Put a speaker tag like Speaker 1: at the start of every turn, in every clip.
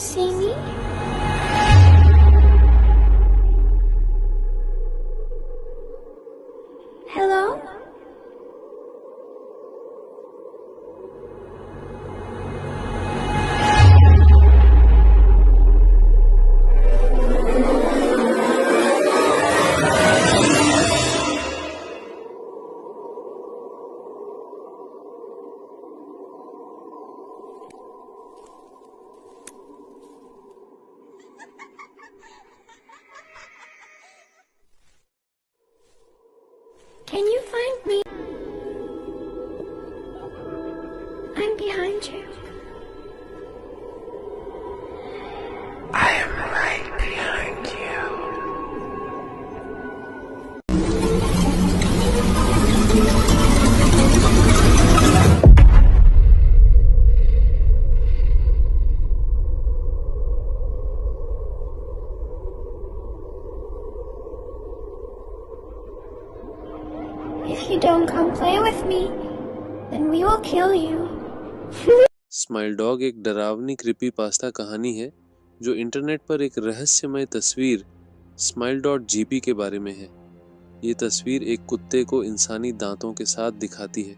Speaker 1: see me? Hello? Can you find me? I'm behind you.
Speaker 2: I am right behind you.
Speaker 1: If you don't come play with me, then we will kill you.
Speaker 3: Smile dog एक डरावनी creepy pasta कहानी है जो internet पर एक रहस्यमय तस्वीर smile.gp के बारे में है। ये तस्वीर एक कुत्ते को इंसानी दांतों के साथ दिखाती है।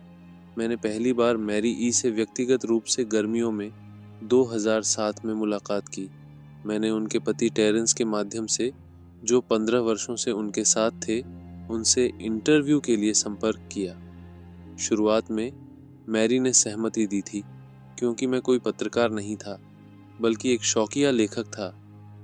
Speaker 3: मैंने पहली बार मैरी ई से व्यक्तिगत रूप से गर्मियों में 2007 में मुलाकात की। मैंने उनके पति टेरेंस के माध्यम से, जो 15 वर्षों से उनके साथ थे, उनसे इंटरव्यू के लिए संपर्क किया। शुरुआत में मैरी ने सहमति दी थी क्योंकि मैं कोई पत्रकार नहीं था, बल्कि एक शौकिया लेखक था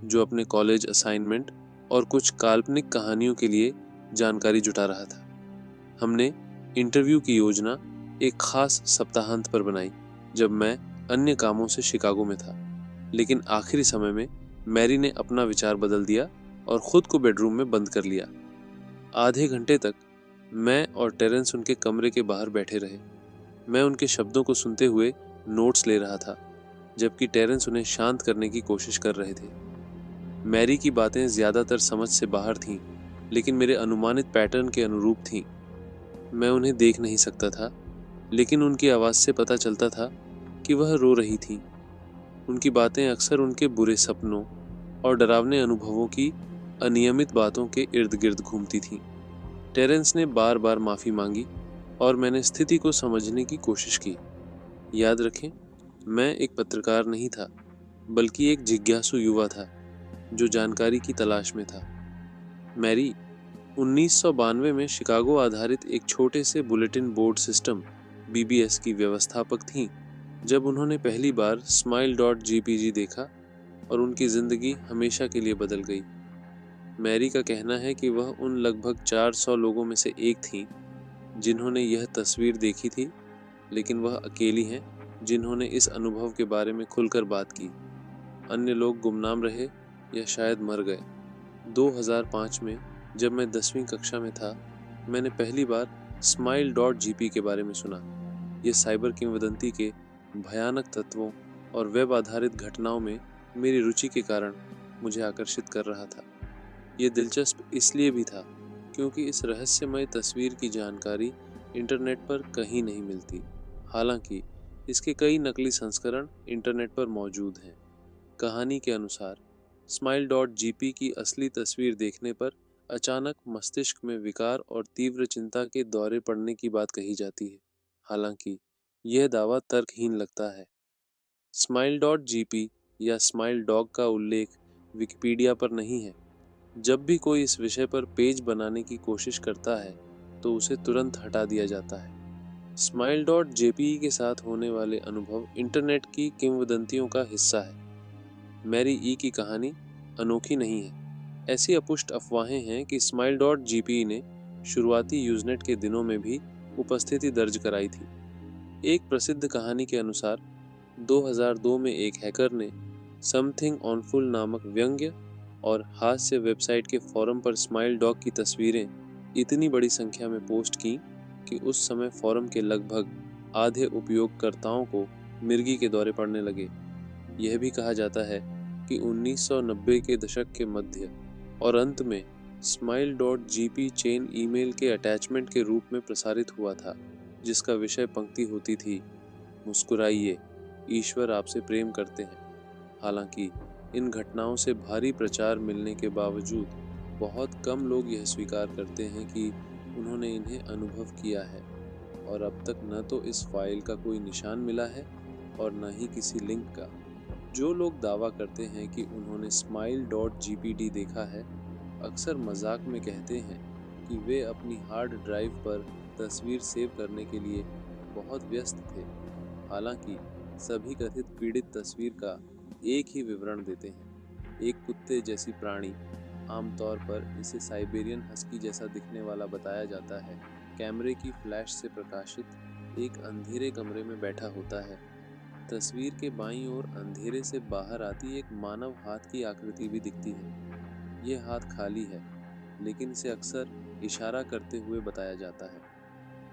Speaker 3: जो अपने कॉलेज असाइनमेंट और कुछ काल्पनिक कहानियों के लिए जानकारी जुटा रहा था। हमने इंटरव्यू की योजना एक खास सप्ताहांत पर बनाई जब मैं अन्य कामों से शिकागो में था, लेकिन आखिरी समय में मैरी ने अपना विचार बदल दिया और खुद को बेडरूम में बंद कर लिया। आधे घंटे तक मैं और टेरेंस उनके कमरे के बाहर बैठे रहे। मैं उनके शब्दों को सुनते हुए नोट्स ले रहा था, जबकि टेरेंस उन्हें शांत करने की कोशिश कर रहे थे। मैरी की बातें ज़्यादातर समझ से बाहर थीं, लेकिन मेरे अनुमानित पैटर्न के अनुरूप थीं। मैं उन्हें देख नहीं सकता था, लेकिन उनकी आवाज़ से पता चलता था कि वह रो रही थीं। उनकी बातें अक्सर उनके बुरे सपनों और डरावने अनुभवों की अनियमित बातों के इर्द गिर्द घूमती थीं। टेरेंस ने बार बार माफ़ी मांगी और मैंने स्थिति को समझने की कोशिश की। याद रखें, मैं एक पत्रकार नहीं था, बल्कि एक जिज्ञासु युवा था जो जानकारी की तलाश में था। मैरी 1992 में शिकागो आधारित एक छोटे से बुलेटिन बोर्ड सिस्टम BBS की व्यवस्थापक थीं जब उन्होंने पहली बार smile.gpg देखा और उनकी ज़िंदगी हमेशा के लिए बदल गई। मैरी का कहना है कि वह उन लगभग 400 लोगों में से एक थीं जिन्होंने यह तस्वीर देखी थी, लेकिन वह अकेली हैं जिन्होंने इस अनुभव के बारे में खुलकर बात की। अन्य लोग गुमनाम रहे या शायद मर गए। 2005 में जब मैं 10वीं कक्षा में था, मैंने पहली बार smile.gp के बारे में सुना। यह साइबर किंवदंती के भयानक तत्वों और वेब आधारित घटनाओं में मेरी रुचि के कारण मुझे आकर्षित कर रहा था। ये दिलचस्प इसलिए भी था क्योंकि इस रहस्यमय तस्वीर की जानकारी इंटरनेट पर कहीं नहीं मिलती। हालांकि इसके कई नकली संस्करण इंटरनेट पर मौजूद हैं। कहानी के अनुसार smile.gp की असली तस्वीर देखने पर अचानक मस्तिष्क में विकार और तीव्र चिंता के दौरे पड़ने की बात कही जाती है। हालांकि यह दावा तर्कहीन लगता है। smile.gp या स्माइल डॉग का उल्लेख विकिपीडिया पर नहीं है। जब भी कोई इस विषय पर पेज बनाने की कोशिश करता है तो उसे तुरंत हटा दिया जाता है। smile.jp के साथ होने वाले अनुभव इंटरनेट की किंवदंतियों का हिस्सा है। मैरी ई की कहानी अनोखी नहीं है। ऐसी अपुष्ट अफवाहें हैं कि smile.gp ने शुरुआती यूजनेट के दिनों में भी उपस्थिति दर्ज कराई थी। एक प्रसिद्ध कहानी के अनुसार 2002 में एक हैकर ने समथिंग ऑनफुल नामक व्यंग्य और हास्य वेबसाइट के फोरम पर स्माइल डॉग की तस्वीरें इतनी बड़ी संख्या में पोस्ट की कि उस समय फोरम के लगभग आधे उपयोगकर्ताओं को मिर्गी के दौरे पड़ने लगे। यह भी कहा जाता है कि 1990 के दशक के मध्य और अंत में smile.gp चेन ईमेल के अटैचमेंट के रूप में प्रसारित हुआ था, जिसका विषय पंक्ति होती थी, मुस्कुराइए, ईश्वर आपसे प्रेम करते हैं। हालांकि इन घटनाओं से भारी प्रचार मिलने के बावजूद बहुत कम लोग यह स्वीकार करते हैं कि उन्होंने इन्हें अनुभव किया है, और अब तक न तो इस फाइल का कोई निशान मिला है और न ही किसी लिंक का। जो लोग दावा करते हैं कि उन्होंने smile.gpd देखा है, अक्सर मजाक में कहते हैं कि वे अपनी हार्ड ड्राइव पर तस्वीर सेव करने के लिए बहुत व्यस्त थे। हालांकि सभी कथित पीड़ित तस्वीर का एक ही विवरण देते हैं। एक कुत्ते जैसी प्राणी, आमतौर पर इसे साइबेरियन हस्की जैसा दिखने वाला बताया जाता है, कैमरे की फ्लैश से प्रकाशित एक अंधेरे कमरे में बैठा होता है। तस्वीर के बाईं ओर अंधेरे से बाहर आती एक मानव हाथ की आकृति भी दिखती है। यह हाथ खाली है, लेकिन इसे अक्सर इशारा करते हुए बताया जाता है।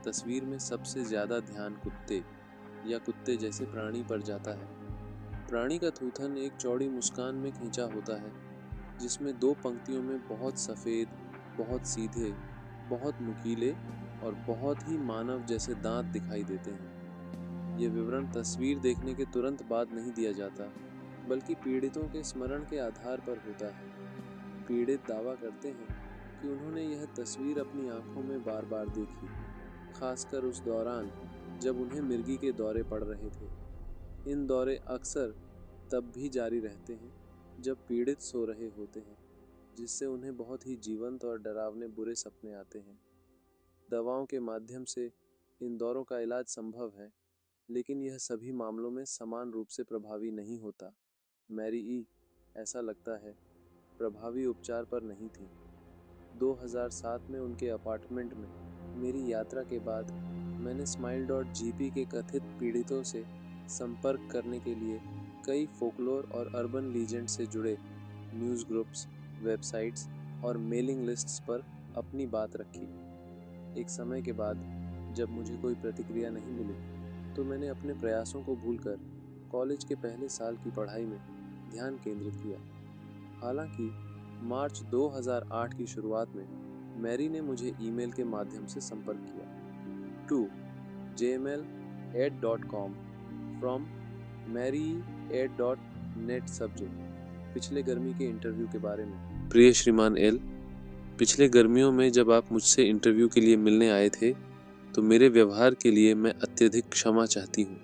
Speaker 3: तस्वीर में सबसे ज्यादा ध्यान कुत्ते या कुत्ते जैसे प्राणी पर जाता है। प्राणी का थूथन एक चौड़ी मुस्कान में खींचा होता है, जिसमें दो पंक्तियों में बहुत सफेद, बहुत सीधे, बहुत नुकीले और बहुत ही मानव जैसे दांत दिखाई देते हैं। ये विवरण तस्वीर देखने के तुरंत बाद नहीं दिया जाता, बल्कि पीड़ितों के स्मरण के आधार पर होता है। पीड़ित दावा करते हैं कि उन्होंने यह तस्वीर अपनी आंखों में बार बार देखी, खासकर उस दौरान जब उन्हें मिर्गी के दौरे पड़ रहे थे। इन दौरे अक्सर तब भी जारी रहते हैं जब पीड़ित सो रहे होते हैं, जिससे उन्हें बहुत ही जीवंत और डरावने बुरे सपने आते हैं। दवाओं के माध्यम से इन दौरों का इलाज संभव है, लेकिन यह सभी मामलों में समान रूप से प्रभावी नहीं होता। मैरी ई, ऐसा लगता है, प्रभावी उपचार पर नहीं थी। 2007 में उनके अपार्टमेंट में मेरी यात्रा के बाद मैंने smile.gp के कथित पीड़ितों से संपर्क करने के लिए कई फोकलोर और अर्बन लीजेंड से जुड़े न्यूज़ ग्रुप्स, वेबसाइट्स और मेलिंग लिस्ट्स पर अपनी बात रखी। एक समय के बाद जब मुझे कोई प्रतिक्रिया नहीं मिली, तो मैंने अपने प्रयासों को भूलकर कॉलेज के पहले साल की पढ़ाई में ध्यान केंद्रित किया। हालांकि मार्च 2008 की शुरुआत में मैरी ने मुझे ईमेल के माध्यम से संपर्क किया। to jml@.com from mary@.net subject। पिछले गर्मी के इंटरव्यू के बारे में। प्रिय श्रीमान एल, पिछले गर्मियों में जब आप मुझसे इंटरव्यू के लिए मिलने आए थे, तो मेरे व्यवहार के लिए मैं अत्यधिक क्षमा चाहती हूँ।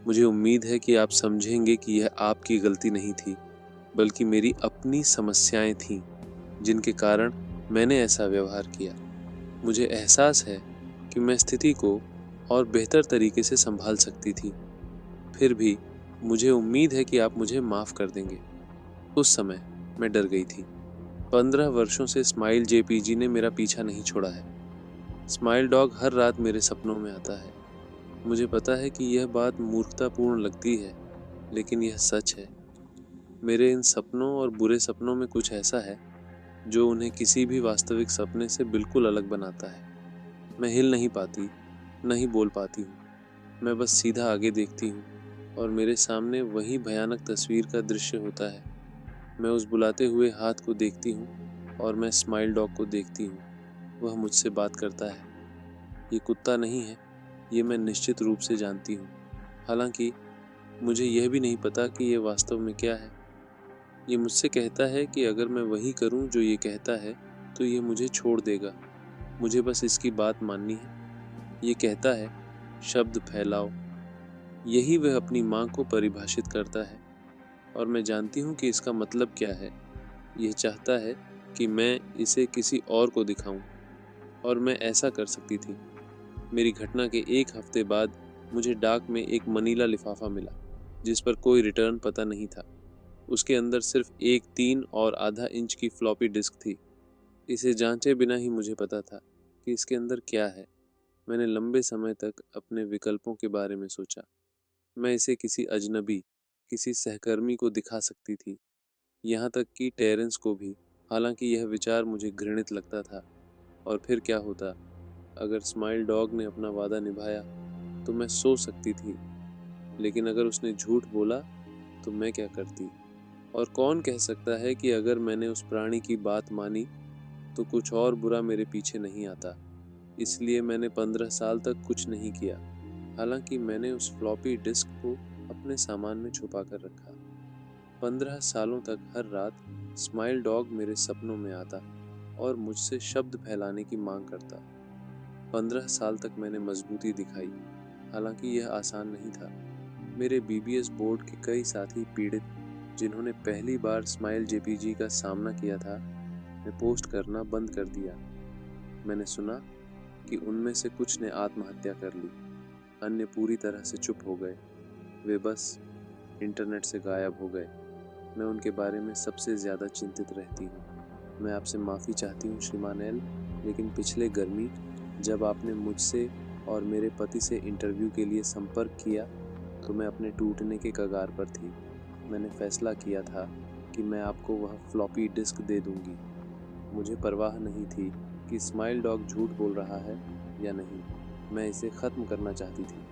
Speaker 3: मुझे उम्मीद है कि आप समझेंगे कि यह आपकी गलती नहीं थी, बल्कि मेरी अपनी समस्याएं थीं, जिनके कारण मैंने ऐसा व्यवहार किया। मुझे एहसास है कि मैं स्थिति को और बेहतर तरीके से संभाल सकती थी। फिर भी मुझे उम्मीद है कि आप मुझे माफ़ कर देंगे। उस समय मैं डर गई थी। 15 वर्षों से स्माइल जेपीजी ने मेरा पीछा नहीं छोड़ा है। स्माइल डॉग हर रात मेरे सपनों में आता है। मुझे पता है कि यह बात मूर्खतापूर्ण लगती है, लेकिन यह सच है। मेरे इन सपनों और बुरे सपनों में कुछ ऐसा है जो उन्हें किसी भी वास्तविक सपने से बिल्कुल अलग बनाता है। मैं हिल नहीं पाती, नहीं बोल पाती हूँ। मैं बस सीधा आगे देखती हूँ और मेरे सामने वही भयानक तस्वीर का दृश्य होता है। मैं उस बुलाते हुए हाथ को देखती हूँ और मैं स्माइल डॉग को देखती हूँ। वह मुझसे बात करता है। ये कुत्ता नहीं है, ये मैं निश्चित रूप से जानती हूँ। हालांकि मुझे यह भी नहीं पता कि ये वास्तव में क्या है। ये मुझसे कहता है कि अगर मैं वही करूँ जो ये कहता है, तो ये मुझे छोड़ देगा। मुझे बस इसकी बात माननी है। ये कहता है, शब्द फैलाओ। यही वह अपनी माँ को परिभाषित करता है, और मैं जानती हूँ कि इसका मतलब क्या है। यह चाहता है कि मैं इसे किसी और को दिखाऊं, और मैं ऐसा कर सकती थी। मेरी घटना के एक हफ्ते बाद मुझे डाक में एक मनीला लिफाफा मिला, जिस पर कोई रिटर्न पता नहीं था। उसके अंदर सिर्फ एक 3 और आधा इंच की फ्लॉपी डिस्क थी। इसे जांचे बिना ही मुझे पता था कि इसके अंदर क्या है। मैंने लंबे समय तक अपने विकल्पों के बारे में सोचा। मैं इसे किसी अजनबी, किसी सहकर्मी को दिखा सकती थी, यहाँ तक कि टेरेंस को भी। हालांकि यह विचार मुझे घृणित लगता था। और फिर क्या होता? अगर स्माइल डॉग ने अपना वादा निभाया तो मैं सो सकती थी, लेकिन अगर उसने झूठ बोला तो मैं क्या करती? और कौन कह सकता है कि अगर मैंने उस प्राणी की बात मानी तो कुछ और बुरा मेरे पीछे नहीं आता। इसलिए मैंने 15 साल तक कुछ नहीं किया। हालांकि मैंने उस फ्लॉपी डिस्क को अपने सामान में छुपा कर रखा। 15 सालों तक हर रात स्माइल डॉग मेरे सपनों में आता और मुझसे शब्द फैलाने की मांग करता। 15 साल तक मैंने मजबूती दिखाई, हालांकि यह आसान नहीं था। मेरे बीबीएस बोर्ड के कई साथी पीड़ित, जिन्होंने पहली बार स्माइल जेपीजी का सामना किया था, ने पोस्ट करना बंद कर दिया। मैंने सुना कि उनमें से कुछ ने आत्महत्या कर ली, अन्य पूरी तरह से चुप हो गए। वे बस इंटरनेट से गायब हो गए। मैं उनके बारे में सबसे ज़्यादा चिंतित रहती हूँ। मैं आपसे माफ़ी चाहती हूँ श्रीमान एल, लेकिन पिछले गर्मी जब आपने मुझसे और मेरे पति से इंटरव्यू के लिए संपर्क किया तो मैं अपने टूटने के कगार पर थी। मैंने फैसला किया था कि मैं आपको वह फ्लॉपी डिस्क दे दूंगी। मुझे परवाह नहीं थी कि स्माइल डॉग झूठ बोल रहा है या नहीं। मैं इसे ख़त्म करना चाहती थी।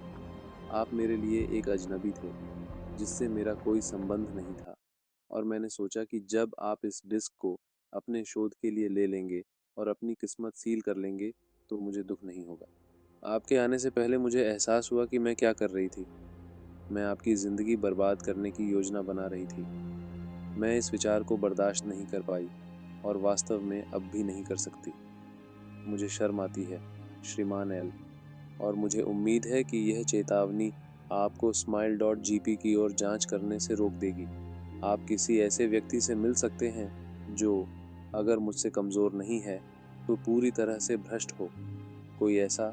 Speaker 3: आप मेरे लिए एक अजनबी थे जिससे मेरा कोई संबंध नहीं था, और मैंने सोचा कि जब आप इस डिस्क को अपने शोध के लिए ले लेंगे और अपनी किस्मत सील कर लेंगे तो मुझे दुख नहीं होगा। आपके आने से पहले मुझे एहसास हुआ कि मैं क्या कर रही थी। मैं आपकी ज़िंदगी बर्बाद करने की योजना बना रही थी। मैं इस विचार को बर्दाश्त नहीं कर पाई और वास्तव में अब भी नहीं कर सकती। मुझे शर्म आती है श्रीमान एल, और मुझे उम्मीद है कि यह चेतावनी आपको smile.gp की ओर जांच करने से रोक देगी। आप किसी ऐसे व्यक्ति से मिल सकते हैं जो, अगर मुझसे कमज़ोर नहीं है तो पूरी तरह से भ्रष्ट हो। कोई ऐसा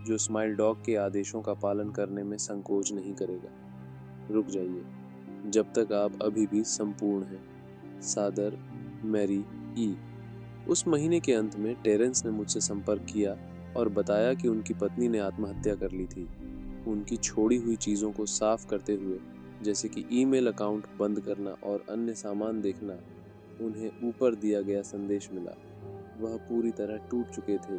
Speaker 3: जो स्माइल डॉग के आदेशों का पालन करने में संकोच नहीं करेगा। रुक जाइए जब तक आप अभी भी संपूर्ण हैं। सादर, मैरी ई। उस महीने के अंत में टेरेंस ने मुझसे संपर्क किया और बताया कि उनकी पत्नी ने आत्महत्या कर ली थी। उनकी छोड़ी हुई चीज़ों को साफ करते हुए, जैसे कि ईमेल अकाउंट बंद करना और अन्य सामान देखना, उन्हें ऊपर दिया गया संदेश मिला। वह पूरी तरह टूट चुके थे।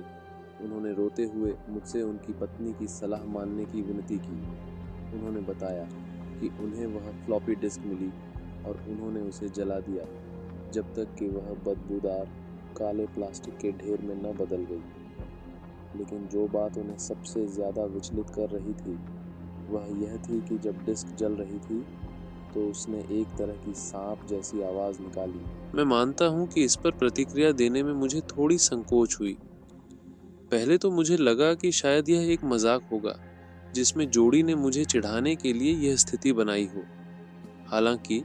Speaker 3: उन्होंने रोते हुए मुझसे उनकी पत्नी की सलाह मानने की विनती की। उन्होंने बताया कि उन्हें वह फ्लॉपी डिस्क मिली और उन्होंने उसे जला दिया जब तक कि वह बदबूदार काले प्लास्टिक के ढेर में न बदल गई। लेकिन जो बात उन्हें सबसे ज़्यादा विचलित कर रही थी वह यह थी कि जब डिस्क जल रही थी तो उसने एक तरह की सांप जैसी आवाज़ निकाली। मैं मानता हूँ कि इस पर प्रतिक्रिया देने में मुझे थोड़ी संकोच हुई। पहले तो मुझे लगा कि शायद यह एक मजाक होगा जिसमें जोड़ी ने मुझे चिढ़ाने के लिए यह स्थिति बनाई हो। हालांकि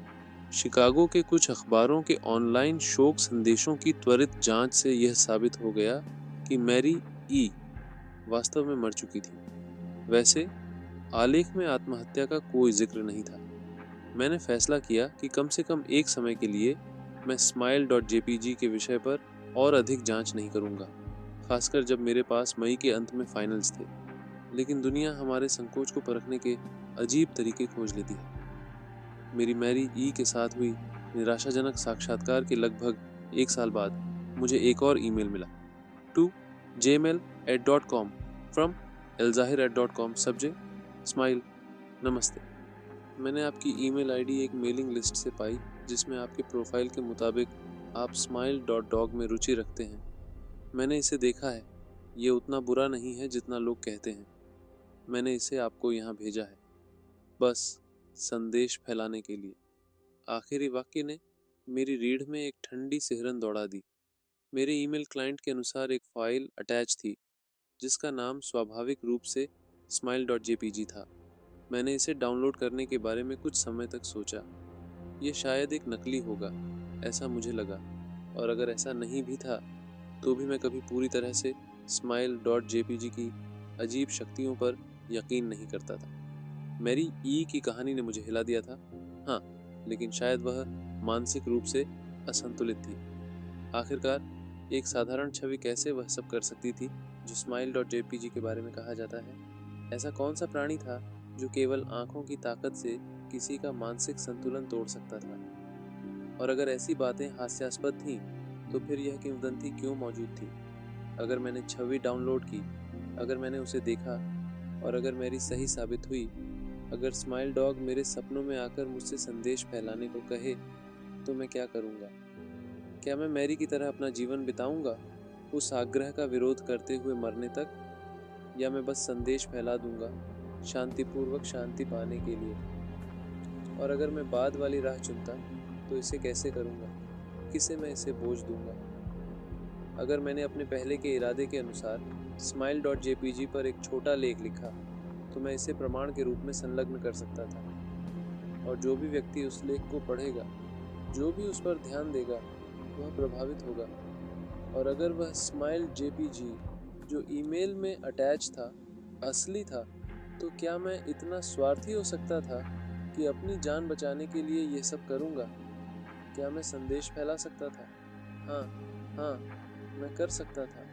Speaker 3: शिकागो के कुछ अखबारों के ऑनलाइन शोक संदेशों की त्वरित जांच से यह साबित हो गया कि मैरी ई वास्तव में मर चुकी थी। वैसे आलेख में आत्महत्या का कोई जिक्र नहीं था। मैंने फैसला किया कि कम से कम एक समय के लिए मैं smile.jpg के विषय पर और अधिक जांच नहीं करूंगा, खासकर जब मेरे पास मई के अंत में फाइनल्स थे। लेकिन दुनिया हमारे संकोच को परखने के अजीब तरीके खोज लेती है। मेरी मैरी ई के साथ हुई निराशाजनक साक्षात्कार के लगभग एक साल बाद मुझे एक और ईमेल मिला। to jmail@.com from elzahir@.com, subject smile, नमस्ते। मैंने आपकी ईमेल आईडी एक मेलिंग लिस्ट से पाई जिसमें आपके प्रोफाइल के मुताबिक आप smile.dog में रुचि रखते हैं। मैंने इसे देखा है। ये उतना बुरा नहीं है जितना लोग कहते हैं। मैंने इसे आपको यहाँ भेजा है, बस संदेश फैलाने के लिए। आखिरी वाक्य ने मेरी रीढ़ में एक ठंडी सिहरन दौड़ा दी। मेरे ईमेल क्लाइंट के अनुसार एक फाइल अटैच थी जिसका नाम स्वाभाविक रूप से smile.jpg था। मैंने इसे डाउनलोड करने के बारे में कुछ समय तक सोचा। ये शायद एक नकली होगा, ऐसा मुझे लगा, और अगर ऐसा नहीं भी था तो भी मैं कभी पूरी तरह से smile.jpg की अजीब शक्तियों पर यकीन नहीं करता था। मैरी ई की कहानी ने मुझे हिला दिया था, हाँ, लेकिन शायद वह मानसिक रूप से असंतुलित थी। आखिरकार एक साधारण छवि कैसे वह सब कर सकती थी जो smile.jpg के बारे में कहा जाता है? ऐसा कौन सा प्राणी था जो केवल आंखों की ताकत से किसी का मानसिक संतुलन तोड़ सकता था? और अगर ऐसी बातें हास्यास्पद थीं, तो फिर यह किंवदंती क्यों मौजूद थी? अगर मैंने छवि डाउनलोड की, अगर मैंने उसे देखा, और अगर मेरी सही साबित हुई, अगर स्माइल डॉग मेरे सपनों में आकर मुझसे संदेश फैलाने को कहे, तो मैं क्या करूँगा? क्या मैं मैरी की तरह अपना जीवन बिताऊंगा, उस आग्रह का विरोध करते हुए मरने तक, या मैं बस संदेश फैला दूंगा शांतिपूर्वक शांति पाने के लिए? और अगर मैं बाद वाली राह चुनता तो इसे कैसे करूँगा, किसे मैं इसे बोझ दूँगा। अगर मैंने अपने पहले के इरादे के अनुसार smile.jpg पर एक छोटा लेख लिखा तो मैं इसे प्रमाण के रूप में संलग्न कर सकता था, और जो भी व्यक्ति उस लेख को पढ़ेगा, जो भी उस पर ध्यान देगा, वह प्रभावित होगा। और अगर वह smile.jpg जो ईमेल में अटैच था असली था, तो क्या मैं इतना स्वार्थी हो सकता था कि अपनी जान बचाने के लिए ये सब करूँगा? क्या मैं संदेश फैला सकता था? हाँ, मैं कर सकता था।